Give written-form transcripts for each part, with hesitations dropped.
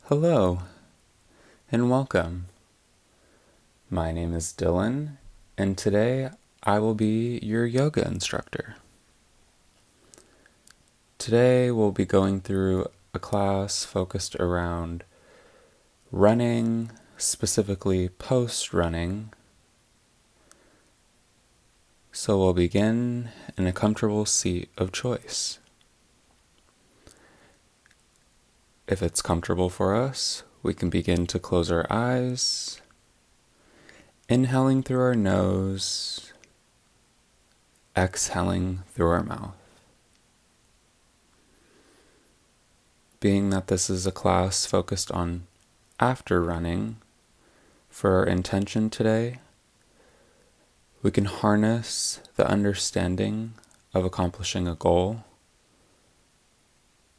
Hello and welcome. My name is Dylan, and today I will be your yoga instructor. Today we'll be going through a class focused around running, specifically post-running. So we'll begin in a comfortable seat of choice. If it's comfortable for us, we can begin to close our eyes, inhaling through our nose, exhaling through our mouth. Being that this is a class focused on after running, for our intention today, we can harness the understanding of accomplishing a goal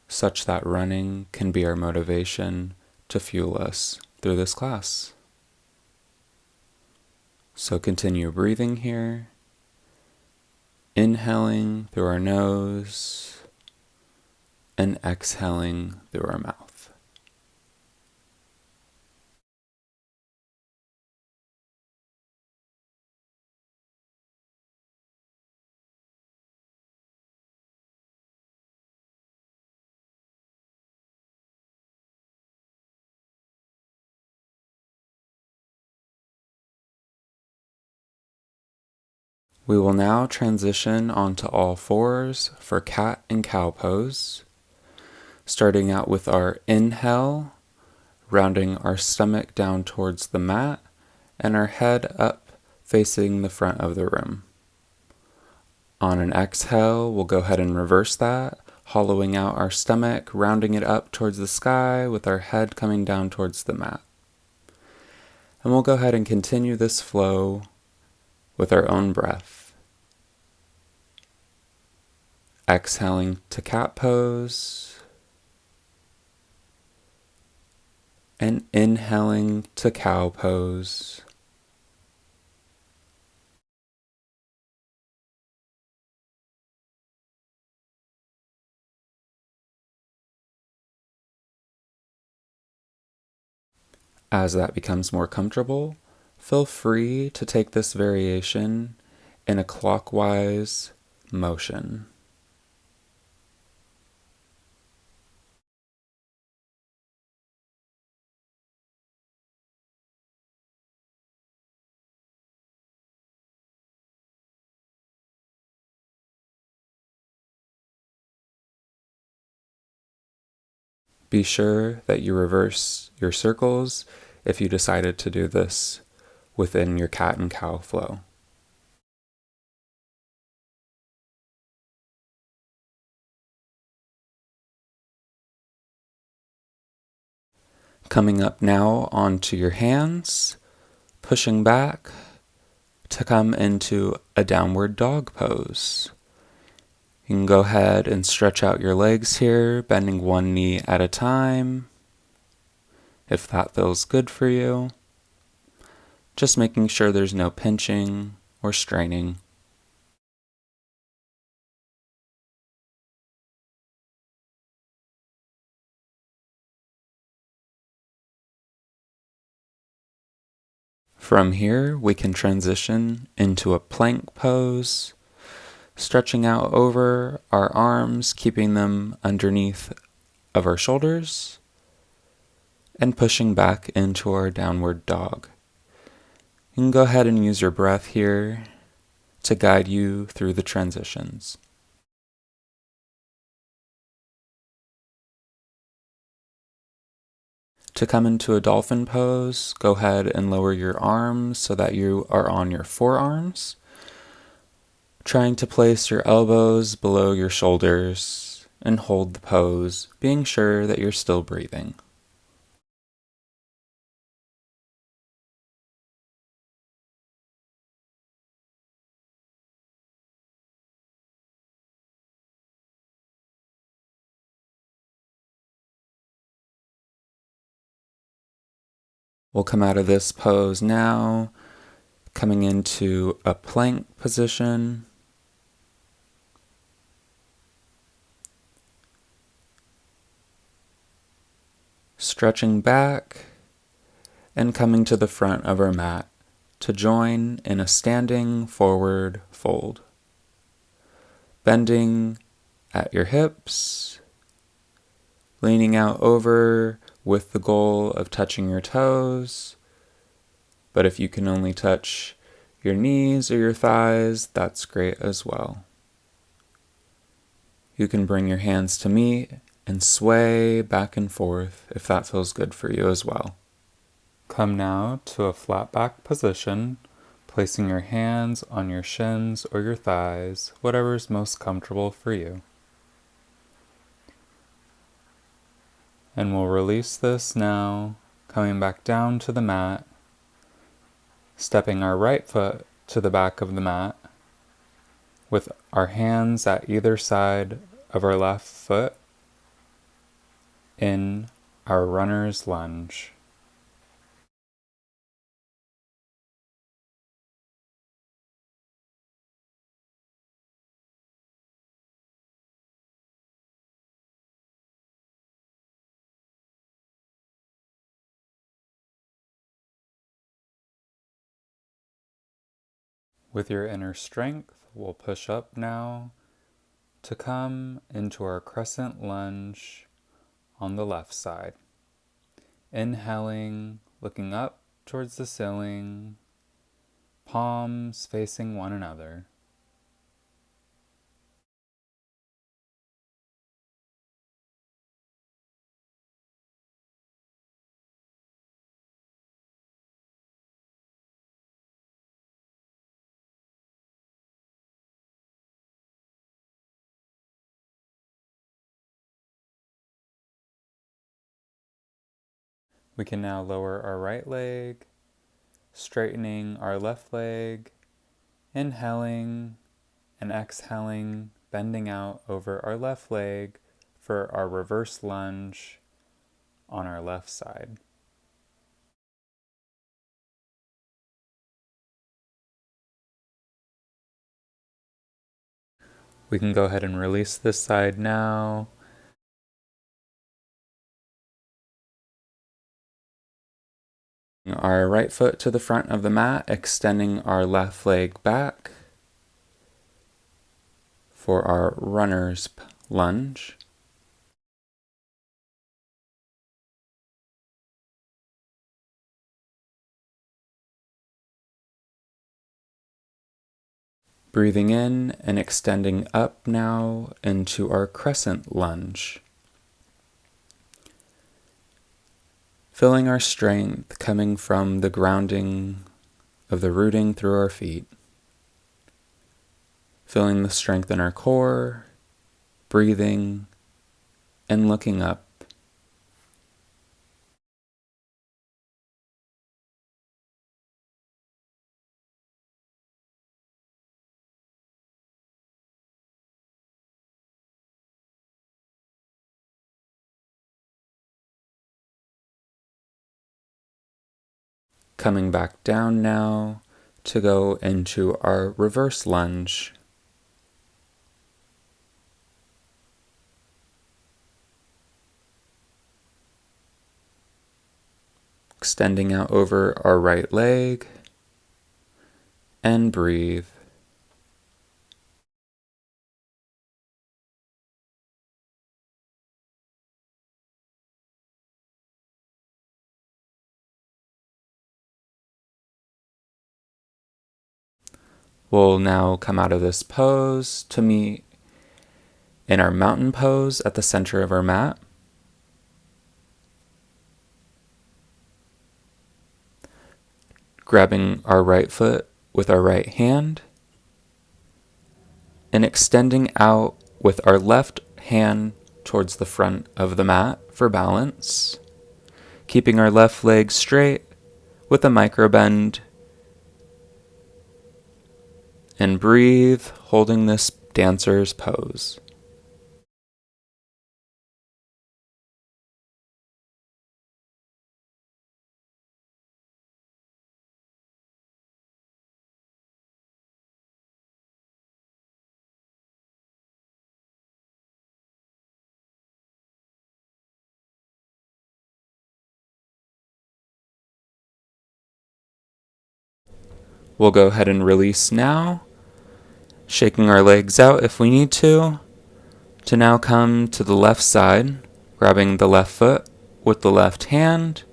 such that running can be our motivation to fuel us through this class. So continue breathing here, inhaling through our nose and exhaling through our mouth. We will now transition onto all fours for cat and cow pose, starting out with our inhale, rounding our stomach down towards the mat and our head up facing the front of the room. On an exhale, we'll go ahead and reverse that, hollowing out our stomach, rounding it up towards the sky with our head coming down towards the mat. And we'll go ahead and continue this flow with our own breath. Exhaling to cat pose and inhaling to cow pose. As that becomes more comfortable, feel free to take this variation in a clockwise motion. Be sure that you reverse your circles if you decided to do this within your cat and cow flow. Coming up now onto your hands, pushing back to come into a downward dog pose. You can go ahead and stretch out your legs here, bending one knee at a time, if that feels good for you. Just making sure there's no pinching or straining. From here, we can transition into a plank pose, stretching out over our arms, keeping them underneath of our shoulders, and pushing back into our downward dog. You can go ahead and use your breath here to guide you through the transitions. To come into a dolphin pose, go ahead and lower your arms so that you are on your forearms, trying to place your elbows below your shoulders and hold the pose, being sure that you're still breathing. We'll come out of this pose now, coming into a plank position. stretching back and coming to the front of our mat to join in a standing forward fold. Bending at your hips, leaning out over with the goal of touching your toes, but if you can only touch your knees or your thighs, that's great as well. You can bring your hands to meet and sway back and forth if that feels good for you as well. Come now to a flat back position, placing your hands on your shins or your thighs, whatever is most comfortable for you. And we'll release this now, coming back down to the mat, stepping our right foot to the back of the mat, with our hands at either side of our left foot in our runner's lunge. With your inner strength, we'll push up now to come into our crescent lunge on the left side. Inhaling, looking up towards the ceiling, palms facing one another. We can now lower our right leg, straightening our left leg, inhaling and exhaling, bending out over our left leg for our reverse lunge on our left side. We can go ahead and release this side now. Our right foot to the front of the mat, extending our left leg back for our runner's lunge. Breathing in and extending up now into our crescent lunge. Feeling our strength coming from the grounding of the rooting through our feet. Feeling the strength in our core, breathing, and looking up. Coming back down now to go into our reverse lunge. Extending out over our right leg, and breathe. We'll now come out of this pose to meet in our mountain pose at the center of our mat. Grabbing our right foot with our right hand and extending out with our left hand towards the front of the mat for balance. Keeping our left leg straight with a micro bend. And breathe, holding this dancer's pose. We'll go ahead and release now, shaking our legs out if we need to now come to the left side, grabbing the left foot with the left hand,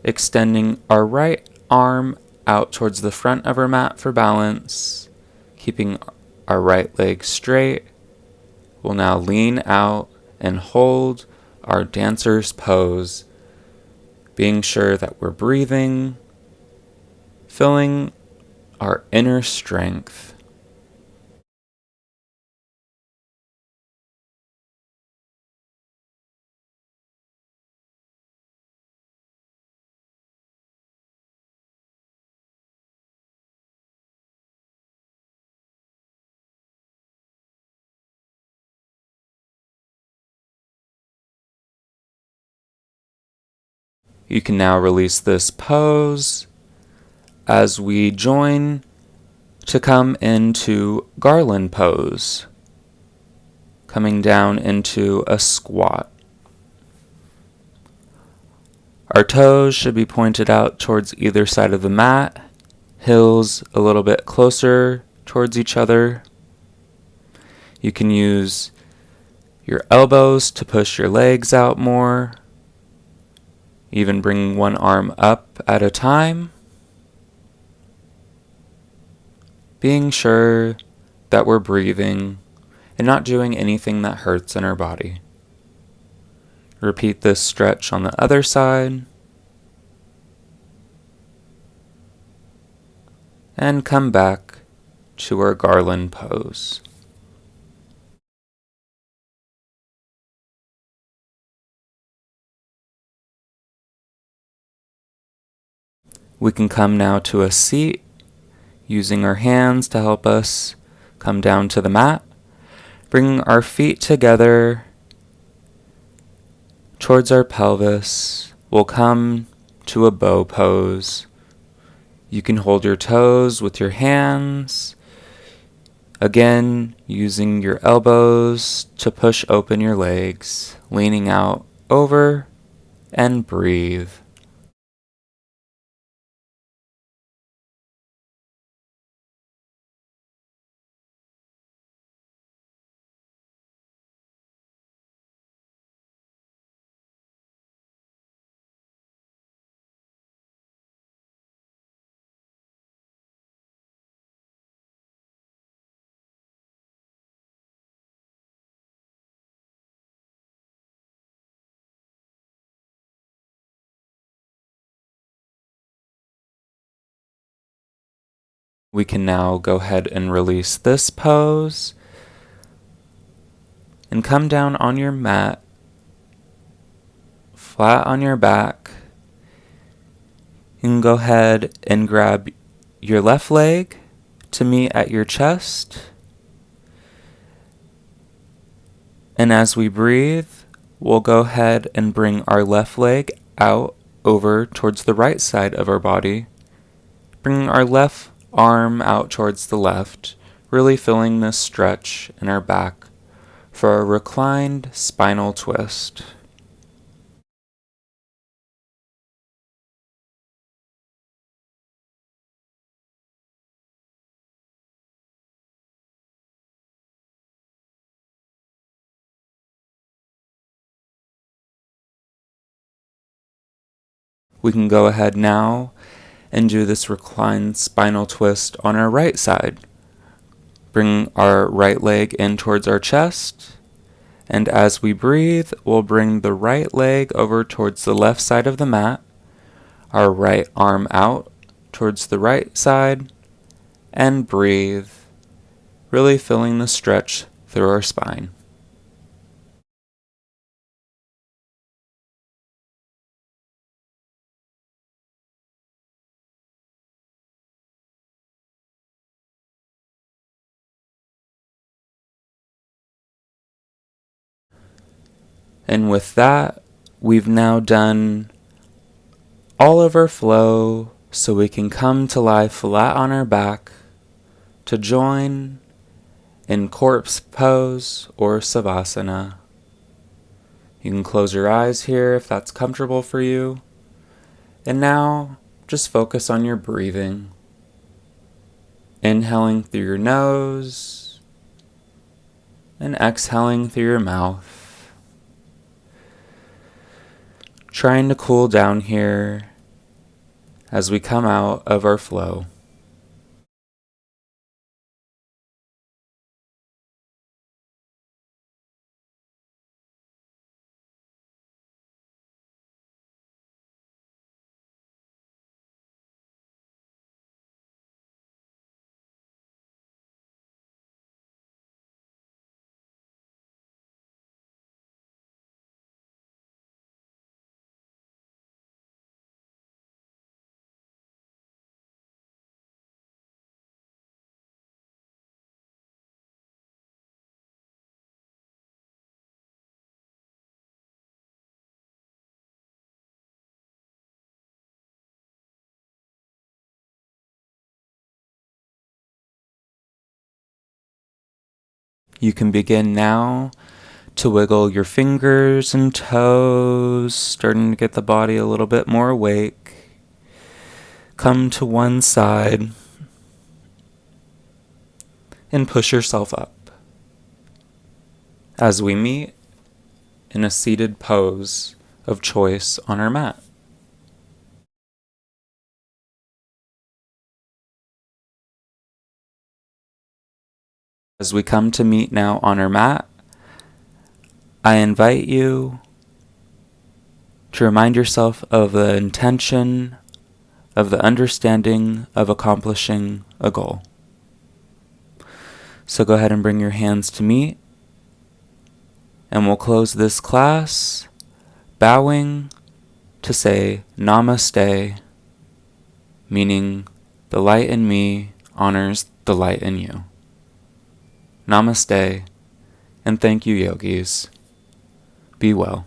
extending our right arm out towards the front of our mat for balance, keeping our right leg straight. We'll now lean out and hold our dancer's pose, being sure that we're breathing, feeling our inner strength. You can now release this pose as we join to come into garland pose, coming down into a squat. Our toes should be pointed out towards either side of the mat, heels a little bit closer towards each other. You can use your elbows to push your legs out more, even bring one arm up at a time, being sure that we're breathing and not doing anything that hurts in our body. Repeat this stretch on the other side, and come back to our garland pose. We can come now to a seat, using our hands to help us come down to the mat. Bring our feet together towards our pelvis. We'll come to a bow pose. You can hold your toes with your hands. Again, using your elbows to push open your legs, leaning out over and breathe. We can now go ahead and release this pose and come down on your mat, flat on your back. You can go ahead and grab your left leg to meet at your chest. And as we breathe, we'll go ahead and bring our left leg out over towards the right side of our body. Bring our left arm out towards the left, really feeling this stretch in our back for a reclined spinal twist. We can go ahead now and do this reclined spinal twist on our right side. Bring our right leg in towards our chest, and as we breathe, we'll bring the right leg over towards the left side of the mat, our right arm out towards the right side, and breathe, really feeling the stretch through our spine. And with that, we've now done all of our flow, so we can come to lie flat on our back to join in corpse pose or savasana. You can close your eyes here if that's comfortable for you. And now, just focus on your breathing. Inhaling through your nose and exhaling through your mouth. Trying to cool down here as we come out of our flow. You can begin now to wiggle your fingers and toes, starting to get the body a little bit more awake. Come to one side and push yourself up as we meet in a seated pose of choice on our mat. As we come to meet now on our mat, I invite you to remind yourself of the intention of the understanding of accomplishing a goal. So go ahead and bring your hands to meet, and we'll close this class bowing to say Namaste, meaning the light in me honors the light in you. Namaste, and thank you, yogis. Be well.